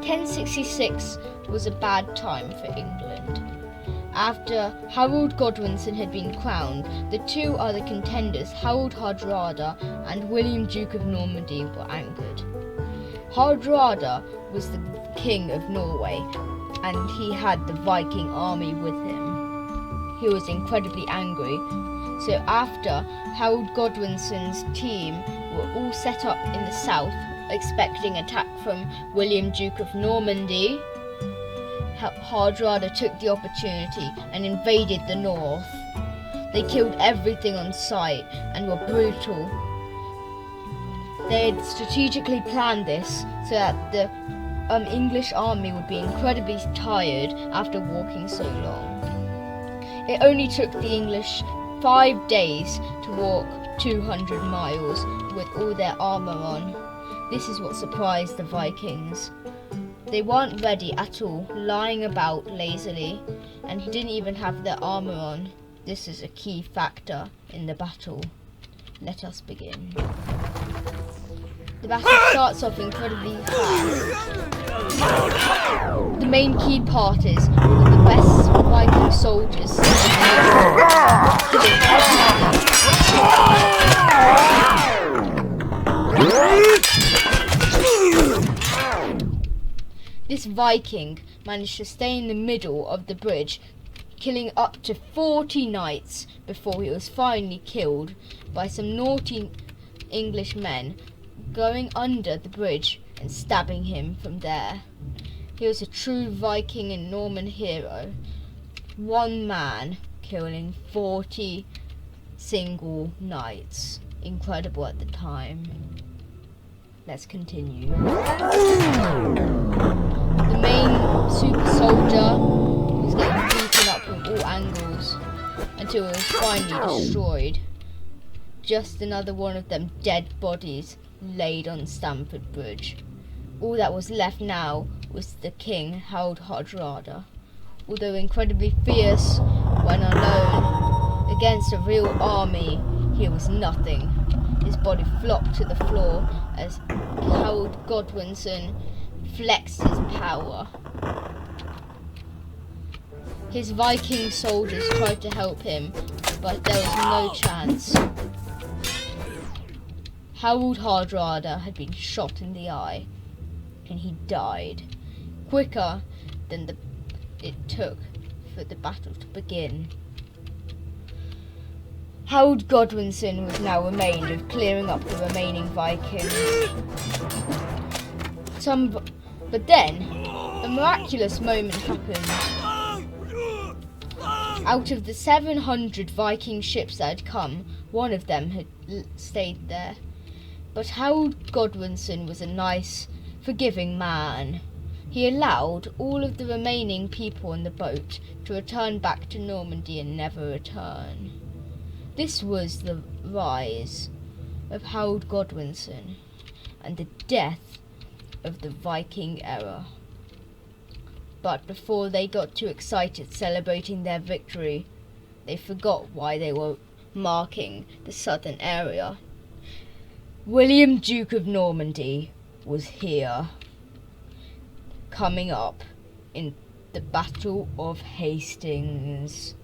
1066 was a bad time for England. After Harold Godwinson had been crowned, the two other contenders, Harold Hardrada and William Duke of Normandy, were angered. Hardrada was the king of Norway, and he had the Viking army with him. He was incredibly angry, so after Harold Godwinson's team were all set up in the south, expecting attack from William Duke of Normandy, Hardrada took the opportunity and invaded the north. They killed everything on sight and were brutal. They had strategically planned this so that the English army would be incredibly tired after walking so long. It only took the English 5 days to walk 200 miles with all their armour on. This is what surprised the Vikings. They weren't ready at all, lying about lazily, and he didn't even have their armour on. This is a key factor in the battle. Let us begin. The battle starts off incredibly fast. The main key part is one of the best Viking soldiers killing everything. This Viking managed to stay in the middle of the bridge, killing up to 40 knights before he was finally killed by some naughty English men going under the bridge and stabbing him from there. He was a true Viking and Norman hero. One man killing 40 single knights. Incredible at the time. Let's continue. The main super soldier was getting beaten up from all angles until it was finally destroyed. Just another one of them dead bodies laid on Stamford Bridge. All that was left now was the king, Harold Hardrada. Although incredibly fierce when alone against a real army, he was nothing. His body flopped to the floor as Harold Godwinson flexed his power. His Viking soldiers tried to help him, but there was no chance. Harold Hardrada had been shot in the eye, and he died quicker than it took for the battle to begin. Harold Godwinson was now remained of clearing up the remaining Vikings. But then, a miraculous moment happened. Out of the 700 Viking ships that had come, one of them had stayed there. But Harold Godwinson was a nice, forgiving man. He allowed all of the remaining people on the boat to return back to Normandy and never return. This was the rise of Harold Godwinson and the death of the Viking era. But before they got too excited celebrating their victory, they forgot why they were marking the southern area. William Duke of Normandy was here, coming up in the Battle of Hastings.